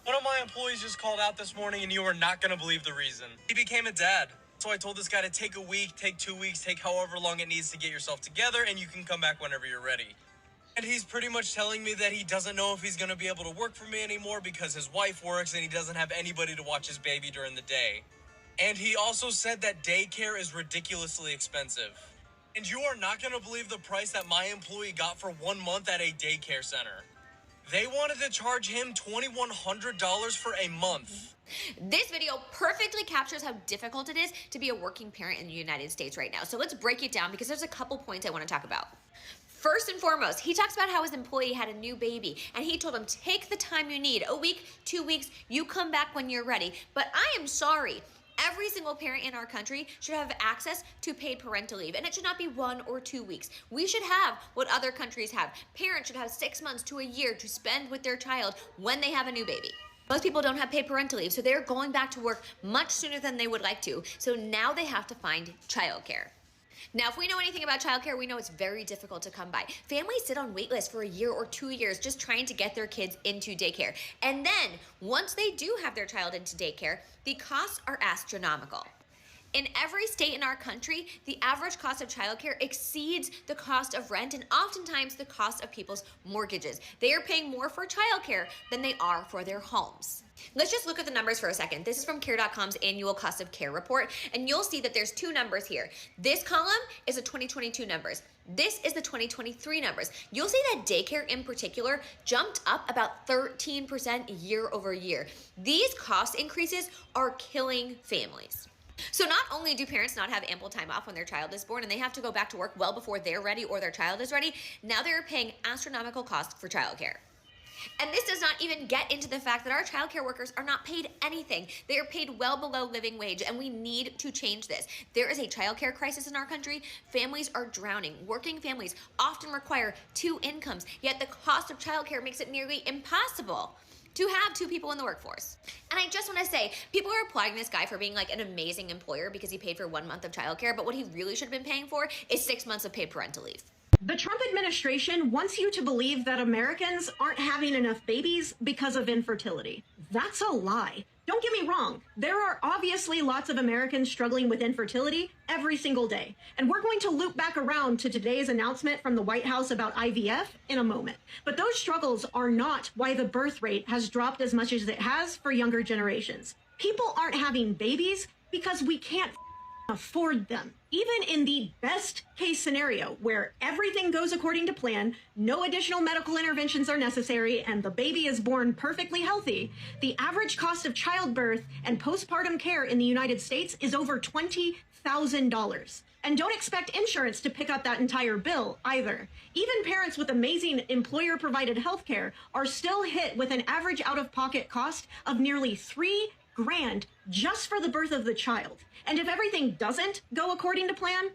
One of my employees just called out this morning, and you are not going to believe the reason. He became a dad. So I told this guy to take a week, take 2 weeks, take however long it needs to get yourself together, and you can come back whenever you're ready. And he's pretty much telling me that he doesn't know if he's going to be able to work for me anymore because his wife works and he doesn't have anybody to watch his baby during the day. And he also said that daycare is ridiculously expensive. And you are not going to believe the price that my employee got for 1 month at a daycare center. They wanted to charge him $2,100 for a month. This video perfectly captures how difficult it is to be a working parent in the United States right now. So let's break it down because there's a couple points I want to talk about. First and foremost, he talks about how his employee had a new baby and he told him, take the time you need, a week, 2 weeks, you come back when you're ready. But I am sorry. Every single parent in our country should have access to paid parental leave, and it should not be 1 or 2 weeks. We should have what other countries have. Parents should have 6 months to a year to spend with their child when they have a new baby. Most people don't have paid parental leave, so they're going back to work much sooner than they would like to. So now they have to find childcare. Now, if we know anything about childcare, we know it's very difficult to come by. Families sit on wait lists for a year or 2 years just trying to get their kids into daycare. And then, once they do have their child into daycare, the costs are astronomical. In every state in our country, the average cost of childcare exceeds the cost of rent and oftentimes the cost of people's mortgages. They are paying more for childcare than they are for their homes. Let's just look at the numbers for a second. This is from Care.com's annual cost of care report, and you'll see that there's two numbers here. This column is the 2022 numbers. This is the 2023 numbers. You'll see that daycare in particular jumped up about 13% year over year. These cost increases are killing families. So not only do parents not have ample time off when their child is born and they have to go back to work well before they're ready or their child is ready, now they're paying astronomical costs for childcare. And this does not even get into the fact that our childcare workers are not paid anything. They are paid well below living wage, and we need to change this. There is a childcare crisis in our country. Families are drowning. Working families often require 2 incomes, yet the cost of childcare makes it nearly impossible to have 2 people in the workforce. And I just want to say, people are applauding this guy for being like an amazing employer because he paid for 1 month of childcare, but what he really should have been paying for is 6 months of paid parental leave. The Trump administration wants you to believe that Americans aren't having enough babies because of infertility. That's a lie. Don't get me wrong. There are obviously lots of Americans struggling with infertility every single day. And we're going to loop back around to today's announcement from the White House about IVF in a moment. But those struggles are not why the birth rate has dropped as much as it has for younger generations. People aren't having babies because we can't afford them. Even in the best case scenario where everything goes according to plan, no additional medical interventions are necessary, and the baby is born perfectly healthy, the average cost of childbirth and postpartum care in the United States is over $20,000. And don't expect insurance to pick up that entire bill either. Even parents with amazing employer-provided health care are still hit with an average out-of-pocket cost of nearly $3,000 just for the birth of the child. And if everything doesn't go according to plan,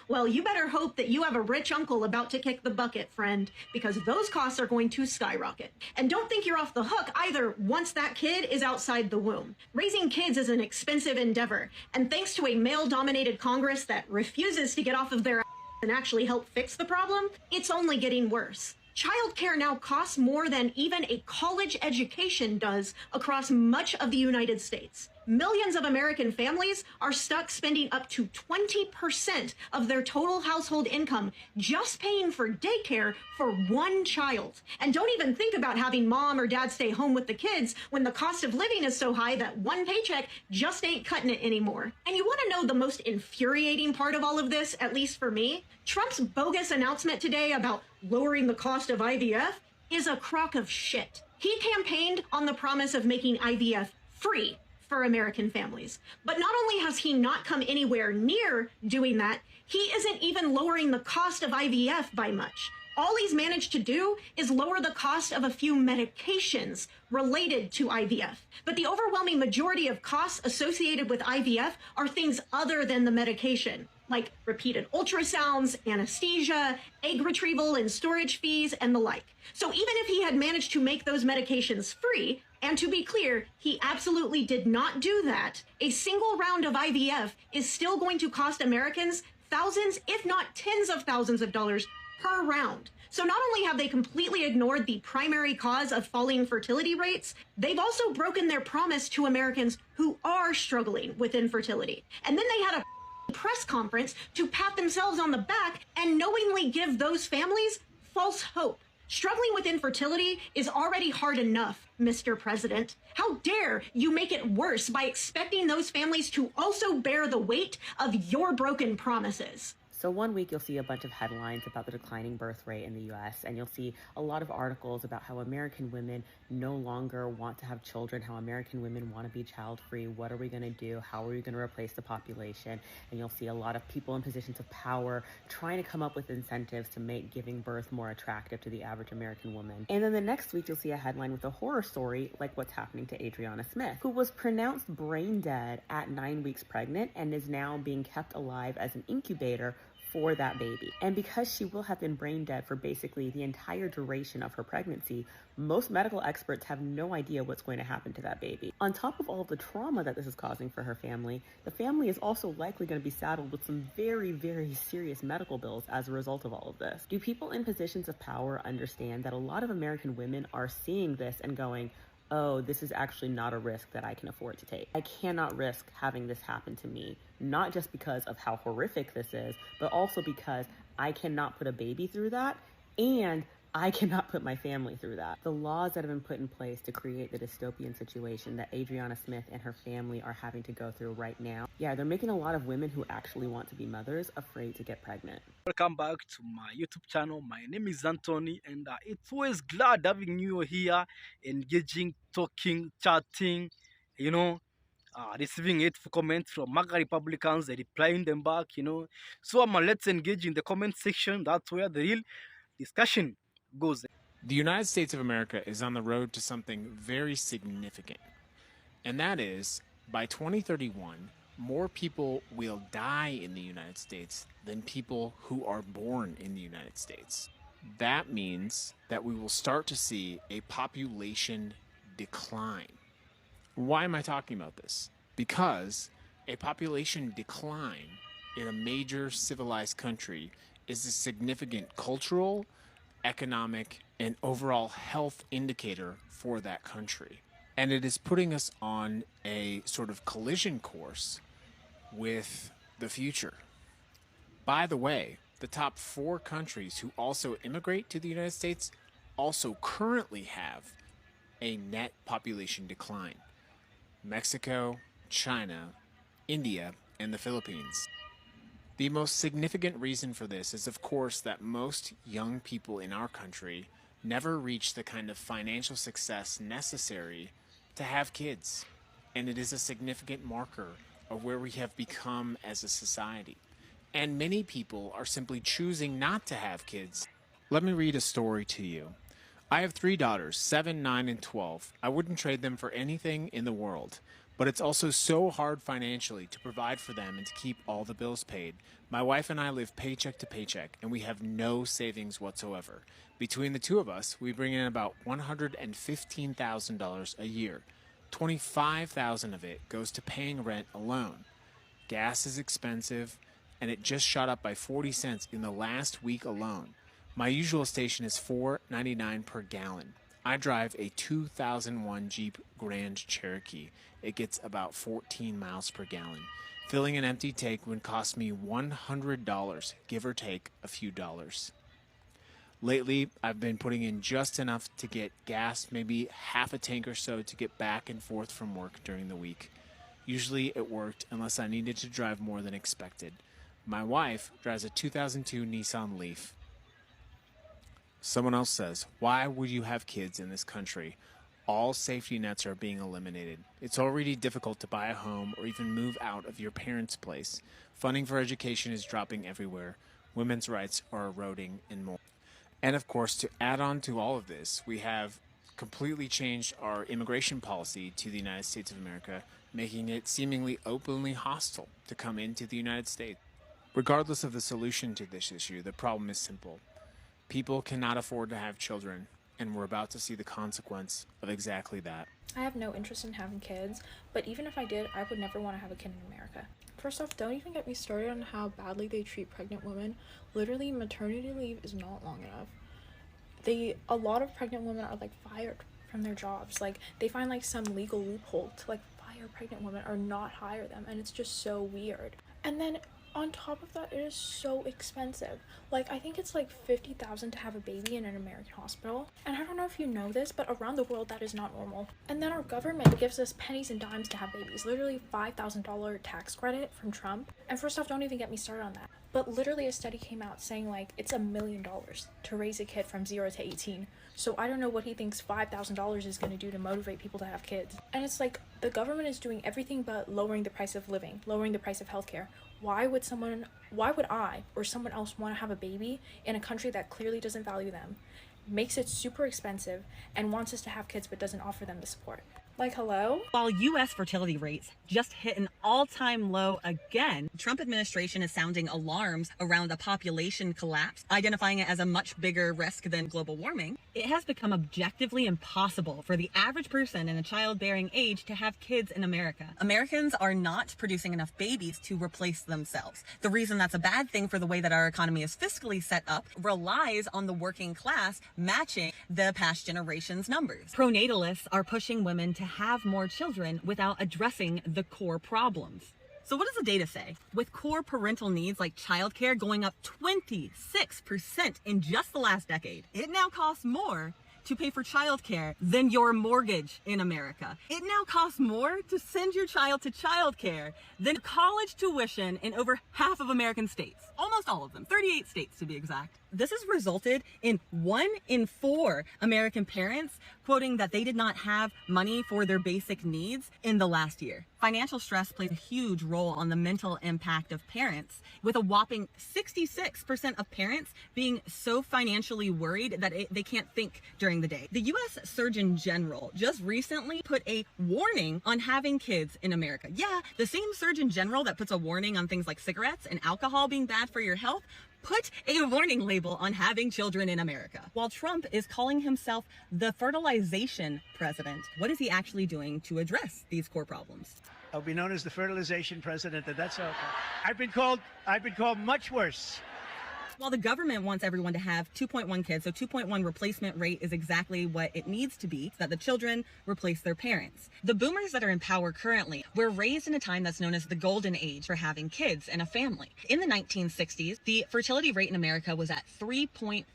well, you better hope that you have a rich uncle about to kick the bucket, friend, because those costs are going to skyrocket. And don't think you're off the hook either once that kid is outside the womb. Raising kids is an expensive endeavor, and thanks to a male-dominated Congress that refuses to get off of their ass and actually help fix the problem, it's only getting worse. Childcare now costs more than even a college education does across much of the United States. Millions of American families are stuck spending up to 20% of their total household income just paying for daycare for one child. And don't even think about having mom or dad stay home with the kids when the cost of living is so high that one paycheck just ain't cutting it anymore. And you want to know the most infuriating part of all of this, at least for me? Trump's bogus announcement today about lowering the cost of IVF is a crock of shit. He campaigned on the promise of making IVF free for American families. But not only has he not come anywhere near doing that, he isn't even lowering the cost of IVF by much. All he's managed to do is lower the cost of a few medications related to IVF. But the overwhelming majority of costs associated with IVF are things other than the medication, like repeated ultrasounds, anesthesia, egg retrieval and storage fees, and the like. So even if he had managed to make those medications free, and to be clear, he absolutely did not do that, a single round of IVF is still going to cost Americans thousands, if not tens of thousands of dollars per round. So not only have they completely ignored the primary cause of falling fertility rates, they've also broken their promise to Americans who are struggling with infertility. And then they had a press conference to pat themselves on the back and knowingly give those families false hope. Struggling with infertility is already hard enough, Mr. President. How dare you make it worse by expecting those families to also bear the weight of your broken promises? So one week you'll see a bunch of headlines about the declining birth rate in the US, and you'll see a lot of articles about how American women no longer want to have children, how American women want to be child-free, what are we going to do, how are we going to replace the population, and you'll see a lot of people in positions of power trying to come up with incentives to make giving birth more attractive to the average American woman. And then the next week you'll see a headline with a horror story like what's happening to Adriana Smith, who was pronounced brain dead at 9 weeks pregnant and is now being kept alive as an incubator for that baby. And because she will have been brain dead for basically the entire duration of her pregnancy, most medical experts have no idea what's going to happen to that baby. On top of all of the trauma that this is causing for her family, the family is also likely going to be saddled with some very, very serious medical bills as a result of all of this. Do people in positions of power understand that a lot of American women are seeing this and going, oh, this is actually not a risk that I can afford to take. I cannot risk having this happen to me, not just because of how horrific this is, but also because I cannot put a baby through that, and I cannot put my family through that. The laws that have been put in place to create the dystopian situation that Adriana Smith and her family are having to go through right now, yeah, they're making a lot of women who actually want to be mothers afraid to get pregnant. Welcome back to my YouTube channel. My name is Anthony, and it's always glad having you here, engaging, talking, chatting, receiving hateful comments from MAGA Republicans, replying them back, So let's engage in the comment section. That's where the real discussion goes. The United States of America is on the road to something very significant, and that is, by 2031, more people will die in the United States than people who are born in the United States. That means that we will start to see a population decline. Why am I talking about this? Because a population decline in a major civilized country is a significant cultural, economic, and overall health indicator for that country. And it is putting us on a sort of collision course with the future. By the way, the top 4 countries who also immigrate to the United States also currently have a net population decline: Mexico, China, India, and the Philippines. The most significant reason for this is, of course, that most young people in our country never reach the kind of financial success necessary to have kids. And it is a significant marker of where we have become as a society. And many people are simply choosing not to have kids. Let me read a story to you. I have 3 daughters, 7, 9, and 12. I wouldn't trade them for anything in the world. But it's also so hard financially to provide for them and to keep all the bills paid. My wife and I live paycheck to paycheck, and we have no savings whatsoever. Between the two of us, we bring in about $115,000 a year. $25,000 of it goes to paying rent alone. Gas is expensive, and it just shot up by 40 cents in the last week alone. My usual station is $4.99 per gallon. I drive a 2001 Jeep Grand Cherokee. It gets about 14 miles per gallon. Filling an empty tank would cost me $100, give or take a few dollars. Lately, I've been putting in just enough to get gas, maybe half a tank or so to get back and forth from work during the week. Usually it worked unless I needed to drive more than expected. My wife drives a 2002 Nissan Leaf. Someone else says, why would you have kids in this country? All safety nets are being eliminated. It's already difficult to buy a home or even move out of your parents' place. Funding for education is dropping everywhere. Women's rights are eroding and more. And of course, to add on to all of this, we have completely changed our immigration policy to the United States of America, making it seemingly openly hostile to come into the United States. Regardless of the solution to this issue, the problem is simple. People cannot afford to have children, and we're about to see the consequence of exactly that. I have no interest in having kids, but even if I did, I would never want to have a kid in America. First off, don't even get me started on how badly they treat pregnant women. Literally, maternity leave is not long enough. a lot of pregnant women are like fired from their jobs. Like they find like some legal loophole to like fire pregnant women or not hire them, and it's just so weird. And then on top of that, it is so expensive. Like I think it's like $50,000 to have a baby in an American hospital. And I don't know if you know this, but around the world that is not normal. And then our government gives us pennies and dimes to have babies. Literally $5,000 tax credit from Trump. And first off, don't even get me started on that. But literally a study came out saying like it's $1 million to raise a kid from 0 to 18. So I don't know what he thinks $5,000 is going to do to motivate people to have kids. And it's like the government is doing everything but lowering the price of living, lowering the price of healthcare. Why would I or someone else want to have a baby in a country that clearly doesn't value them, makes it super expensive, and wants us to have kids but doesn't offer them the support? Like, hello? While U.S. fertility rates just hit an all-time low again, the Trump administration is sounding alarms around a population collapse, identifying it as a much bigger risk than global warming. It has become objectively impossible for the average person in a childbearing age to have kids in America. Americans are not producing enough babies to replace themselves. The reason that's a bad thing for the way that our economy is fiscally set up relies on the working class matching the past generation's numbers. Pronatalists are pushing women to have more children without addressing the core problems. So what does the data say? With core parental needs like childcare going up 26% in just the last decade, it now costs more to pay for childcare than your mortgage in America. It now costs more to send your child to childcare than college tuition in over half of American states. Almost all of them, 38 states to be exact. This has resulted in 1 in 4 American parents quoting that they did not have money for their basic needs in the last year. Financial stress plays a huge role on the mental impact of parents, with a whopping 66% of parents being so financially worried that they can't think during the day. The U.S. Surgeon General just recently put a warning on having kids in America. Yeah, the same Surgeon General that puts a warning on things like cigarettes and alcohol being bad for your health put a warning label on having children in America. While Trump is calling himself the fertilization president, what is he actually doing to address these core problems? I'll be known as the fertilization president, and that's okay. I've been called much worse. While the government wants everyone to have 2.1 kids, so 2.1 replacement rate is exactly what it needs to be, so that the children replace their parents. The boomers that are in power currently were raised in a time that's known as the golden age for having kids in a family. In the 1960s, the fertility rate in America was at 3.5.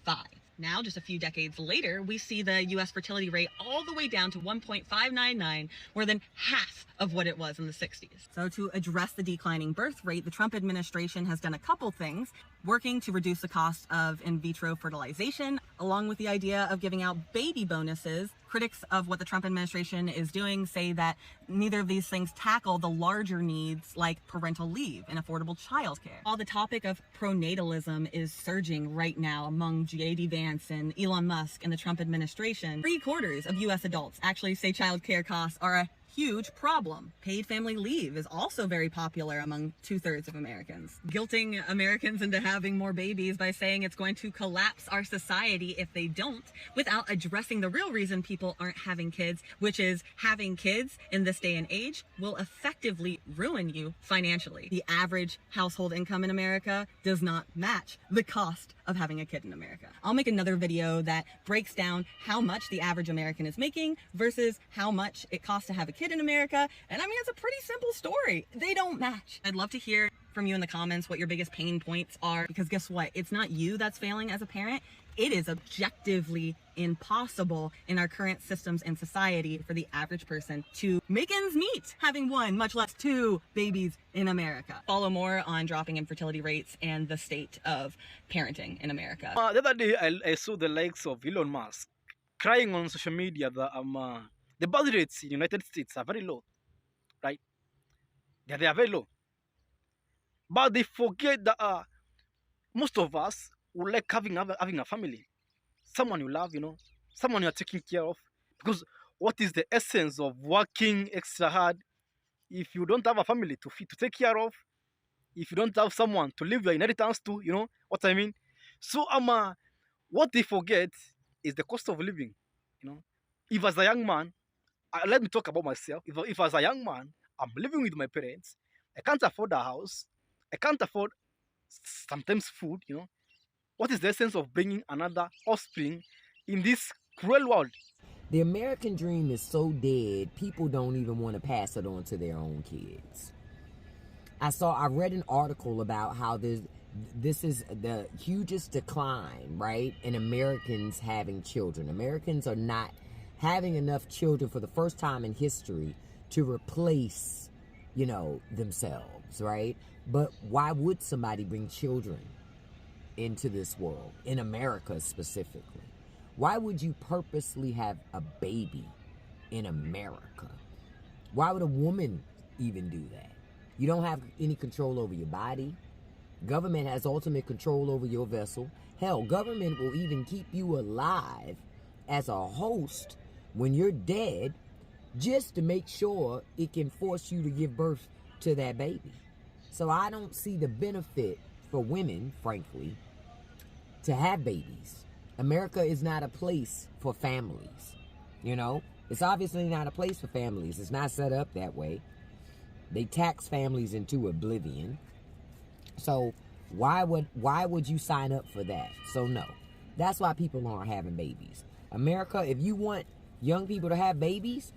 Now, just a few decades later, we see the U.S. fertility rate all the way down to 1.599, more than half of what it was in the 60s. So to address the declining birth rate, the Trump administration has done a couple things, working to reduce the cost of in vitro fertilization, along with the idea of giving out baby bonuses. Critics of what the Trump administration is doing say that neither of these things tackle the larger needs like parental leave and affordable childcare. While the topic of pronatalism is surging right now among J.D. Vance and Elon Musk and the Trump administration, 3/4 of U.S. adults actually say childcare costs are a huge problem. Paid family leave is also very popular among 2/3 of Americans. Guilting Americans into having more babies by saying it's going to collapse our society if they don't, without addressing the real reason people aren't having kids, which is having kids in this day and age will effectively ruin you financially. The average household income in America does not match the cost of having a kid in America. I'll make another video that breaks down how much the average American is making versus how much it costs to have a kid in America. And I mean, it's a pretty simple story. They don't match. I'd love to hear from you in the comments what your biggest pain points are, because guess what? It's not you that's failing as a parent. It is objectively impossible in our current systems and society for the average person to make ends meet having 1, much less 2 babies in America. Follow more on dropping infertility rates and the state of parenting in America. The other day, I saw the likes of Elon Musk crying on social media that the birth rates in the United States are very low, right? Yeah, they are very low. But they forget that most of us would like having a family, someone you love, someone you are taking care of. Because what is the essence of working extra hard if you don't have a family to take care of? If you don't have someone to leave your inheritance to, you know what I mean? So what they forget is the cost of living. If as a young man, let me talk about myself. If as a young man, I'm living with my parents, I can't afford a house, I can't afford sometimes food. What is the essence of bringing another offspring in this cruel world. The American dream is so dead, people don't even want to pass it on to their own kids. I read an article about how this is the hugest decline, right, in Americans having children. Americans are not having enough children for the first time in history to replace, themselves, right? But why would somebody bring children into this world, in America specifically? Why would you purposely have a baby in America? Why would a woman even do that? You don't have any control over your body. Government has ultimate control over your vessel. Hell, government will even keep you alive as a host when you're dead, just to make sure it can force you to give birth to that baby. So I don't see the benefit for women, frankly, to have babies. America is not a place for families. It's obviously not a place for families. It's not set up that way. They tax families into oblivion. So why would you sign up for that? So no. That's why people aren't having babies. America, if you want young people to have babies,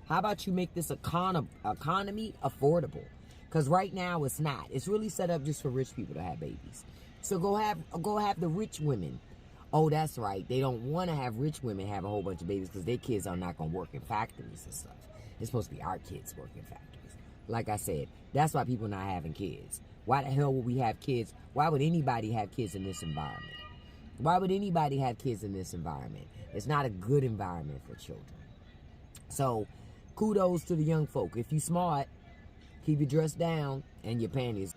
how about you make this economy affordable? Because right now it's not. It's really set up just for rich people to have babies. So go have the rich women. Oh, that's right. They don't want to have rich women have a whole bunch of babies because their kids are not going to work in factories and stuff. It's supposed to be our kids working in factories. Like I said, that's why people not having kids. Why the hell would we have kids? Why would anybody have kids in this environment? Why would anybody have kids in this environment? It's not a good environment for children. So, kudos to the young folk. If you smart, keep your dress down and your panties.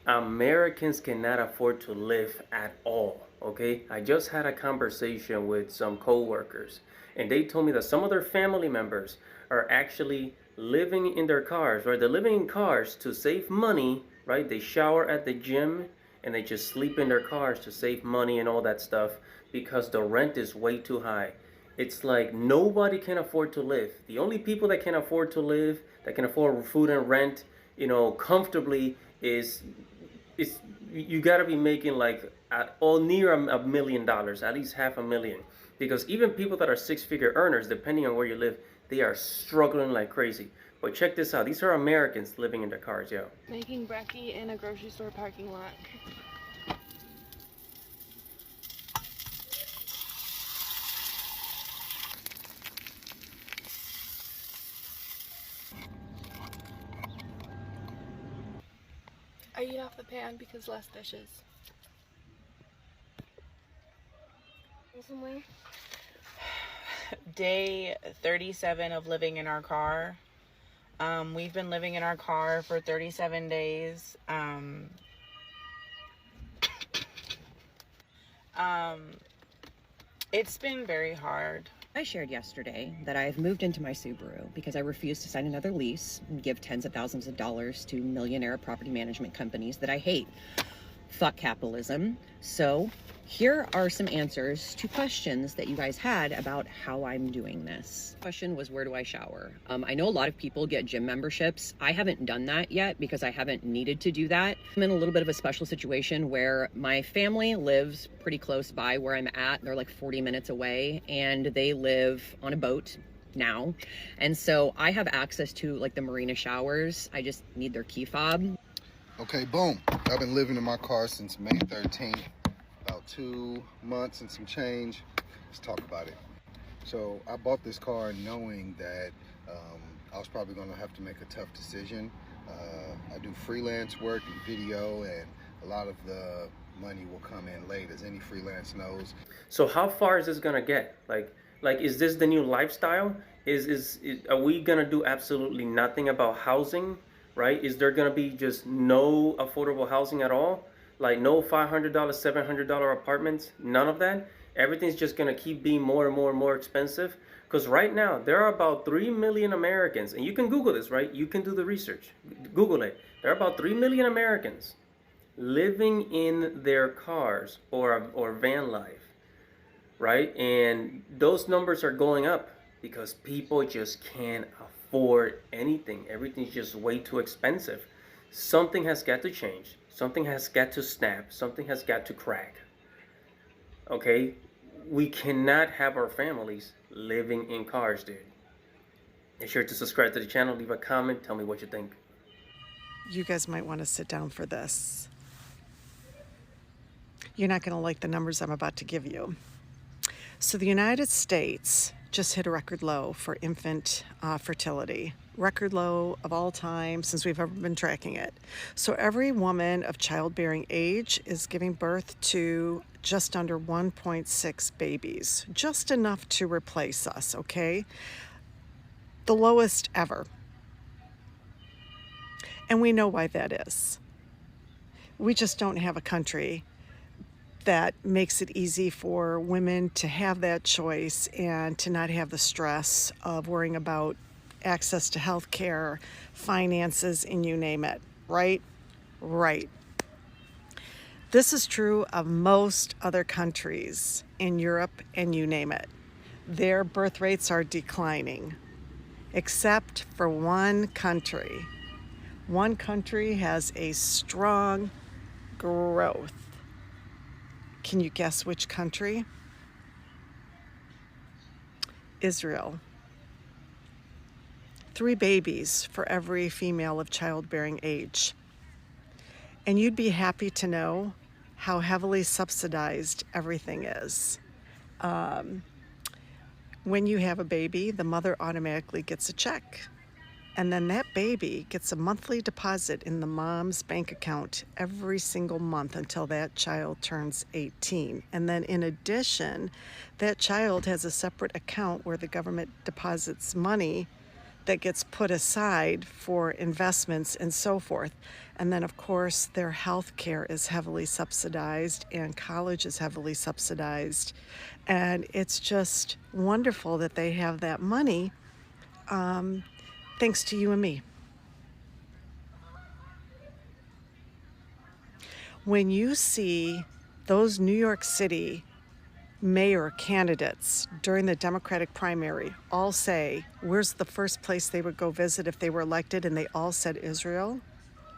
Americans cannot afford to live at all, okay? I just had a conversation with some co-workers, and they told me that some of their family members are actually living in their cars, right? They're living in cars to save money, right? They shower at the gym, and they just sleep in their cars to save money and all that stuff because the rent is way too high. It's like nobody can afford to live. The only people that can afford to live, that can afford food and rent, comfortably is you got to be making like near $1 million, at least $500,000. Because even people that are six-figure earners, depending on where you live, they are struggling like crazy. But check this out. These are Americans living in their cars, yo. Making brekkie in a grocery store parking lot. I eat off the pan because less dishes. Somewhere. Day 37 of living in our car. We've been living in our car for 37 days. It's been very hard. I shared yesterday that I've moved into my Subaru because I refuse to sign another lease and give tens of thousands of dollars to millionaire property management companies that I hate. Fuck capitalism. So here are some answers to questions that you guys had about how I'm doing this. Question was, where do I shower? I know a lot of people get gym memberships. I haven't done that yet because I haven't needed to do that. I'm in a little bit of a special situation where my family lives pretty close by where I'm at. They're like 40 minutes away, and they live on a boat now. And so I have access to like the marina showers. I just need their key fob. Okay, boom. I've been living in my car since May 13th, about 2 months and some change. Let's talk about it. So I bought this car knowing that I was probably going to have to make a tough decision. I do freelance work and video, and a lot of the money will come in late, as any freelance knows. So how far is this gonna get? Like is this the new lifestyle? Are we gonna do absolutely nothing about housing? Right? Is there gonna be just no affordable housing at all? Like no $500, $700 apartments? None of that? Everything's just gonna keep being more and more and more expensive? Because right now, there are about 3 million Americans, and you can Google this, right? You can do the research. Google it. There are about 3 million Americans living in their cars or van life, right? And those numbers are going up because people just can't afford anything. Everything's just way too expensive. Something has got to change. Something has got to snap. Something has got to crack. Okay? We cannot have our families living in cars, dude. Be sure to subscribe to the channel, leave a comment, tell me what you think. You guys might want to sit down for this. You're not going to like the numbers I'm about to give you. So the United States just hit a record low for infant fertility. Record low of all time since we've ever been tracking it. So every woman of childbearing age is giving birth to just under 1.6 babies. Just enough to replace us, okay? The lowest ever. And we know why that is. We just don't have a country that makes it easy for women to have that choice and to not have the stress of worrying about access to health care, finances, and you name it, right? Right. This is true of most other countries in Europe and you name it. Their birth rates are declining, except for one country. One country has a strong growth. Can you guess which country? Israel. 3 babies for every female of childbearing age. And you'd be happy to know how heavily subsidized everything is. When you have a baby, the mother automatically gets a check. And then that baby gets a monthly deposit in the mom's bank account every single month until that child turns 18. And then in addition, that child has a separate account where the government deposits money that gets put aside for investments and so forth. And then of course their health care is heavily subsidized and college is heavily subsidized. And it's just wonderful that they have that money. Thanks to you and me. When you see those New York City mayor candidates during the Democratic primary all say, where's the first place they would go visit if they were elected, and they all said Israel,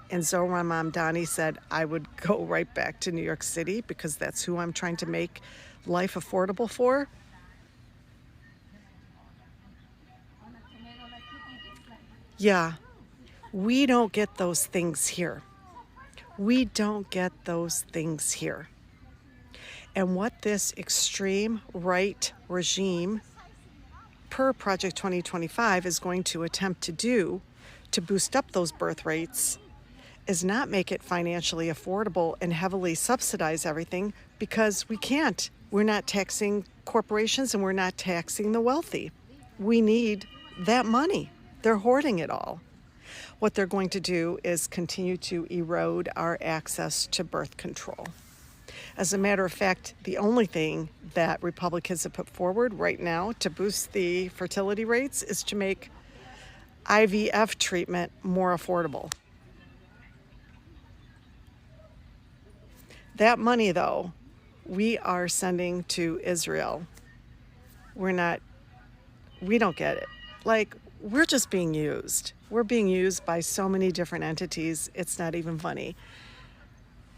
and Zohran Mamdani said, I would go right back to New York City because that's who I'm trying to make life affordable for. Yeah, we don't get those things here. We don't get those things here. And what this extreme right regime, per Project 2025, is going to attempt to do to boost up those birth rates is not make it financially affordable and heavily subsidize everything, because we can't. We're not taxing corporations and we're not taxing the wealthy. We need that money. They're hoarding it all. What they're going to do is continue to erode our access to birth control. As a matter of fact, the only thing that Republicans have put forward right now to boost the fertility rates is to make IVF treatment more affordable. That money, though, we are sending to Israel. We don't get it. Like, we're just being used. We're being used by so many different entities, it's not even funny.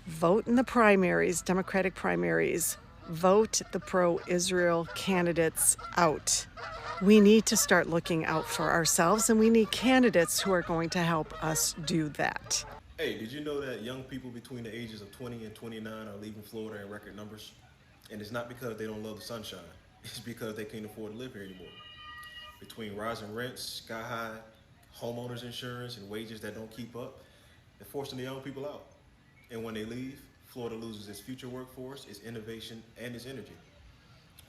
Vote in the primaries, Democratic primaries. Vote the pro-Israel candidates out. We need to start looking out for ourselves, and we need candidates who are going to help us do that. Hey, did you know that young people between the ages of 20 and 29 are leaving Florida in record numbers? And it's not because they don't love the sunshine. It's because they can't afford to live here anymore. Between rising rents, sky high homeowners insurance, and wages that don't keep up, they're forcing the young people out. And when they leave, Florida loses its future workforce, its innovation, and its energy.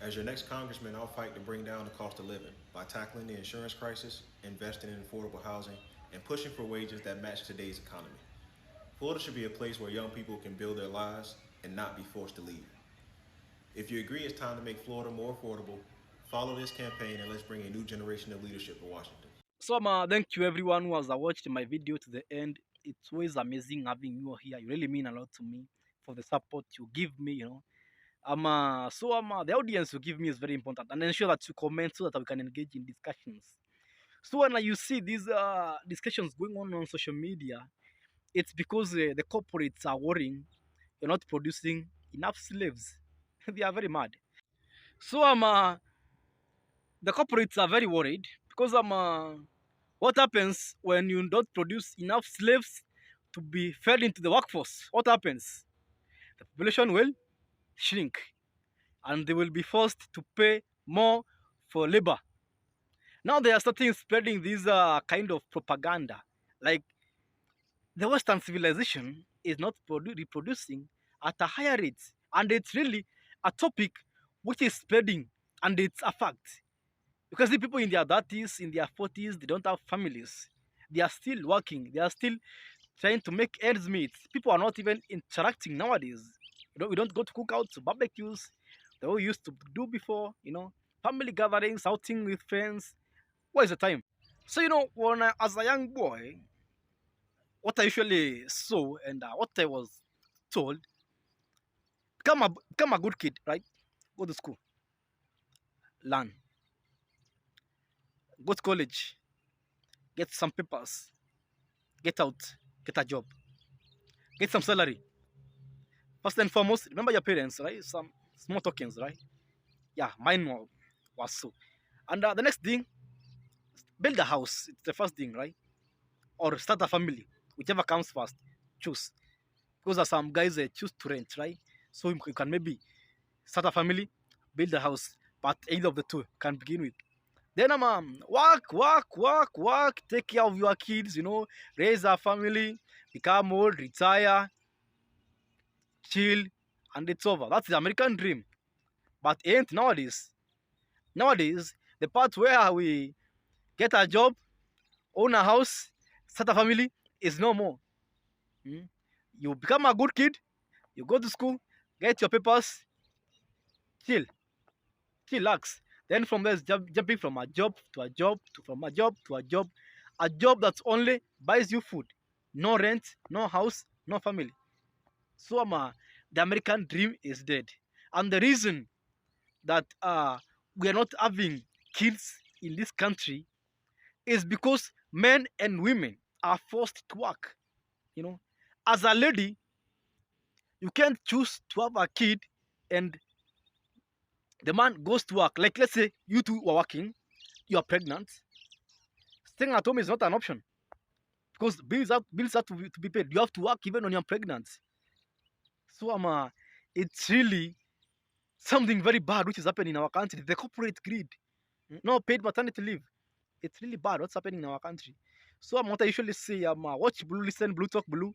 As your next congressman, I'll fight to bring down the cost of living by tackling the insurance crisis, investing in affordable housing, and pushing for wages that match today's economy. Florida should be a place where young people can build their lives and not be forced to leave. If you agree it's time to make Florida more affordable, follow this campaign and let's bring a new generation of leadership to Washington. So thank you everyone who has watched my video to the end. It's always amazing having you here. You really mean a lot to me for the support you give me, you know. The audience you give me is very important, and ensure that you comment so that we can engage in discussions. So when you see these discussions going on social media, it's because the corporates are worrying you're not producing enough slaves. They are very mad. So the corporates are very worried because what happens when you don't produce enough slaves to be fed into the workforce? What happens? The population will shrink, and they will be forced to pay more for labor. Now they are starting spreading this kind of propaganda, like the Western civilization is not reproducing at a higher rate, and it's really a topic which is spreading, and it's a fact. Because the people in their 30s, in their 40s, they don't have families. They are still working. They are still trying to make ends meet. People are not even interacting nowadays. We don't go to cookouts, barbecues, the way we used to do before. Family gatherings, outing with friends. What is the time? So when as a young boy, what I usually saw and what I was told, become a good kid, right? Go to school, learn, go to college, get some papers, get out, get a job, get some salary. First and foremost, remember your parents, right? Some small tokens, right? Yeah, mine was so. And the next thing, build a house. It's the first thing, right? Or start a family, whichever comes first. Choose. Because some guys choose to rent, right? So you can maybe start a family, build a house, but either of the two can begin with. Then work, take care of your kids, raise a family, become old, retire, chill, and it's over. That's the American dream. But ain't nowadays. Nowadays, the part where we get a job, own a house, start a family is no more. You become a good kid, you go to school, get your papers, chill, chillax. Then from there, jumping from a job to a job, from a job to a job that only buys you food, no rent, no house, no family. So the American dream is dead, and the reason that we are not having kids in this country is because men and women are forced to work. As a lady, you can't choose to have a kid and the man goes to work. Like, let's say you two were working, you are pregnant. Staying at home is not an option because bills have to be paid. You have to work even when you're pregnant. So it's really something very bad which is happening in our country. The corporate greed, no paid maternity leave. It's really bad what's happening in our country. So what I usually say, watch blue, listen blue, talk blue,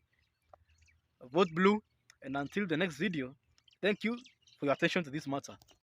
vote blue, and until the next video, thank you for your attention to this matter.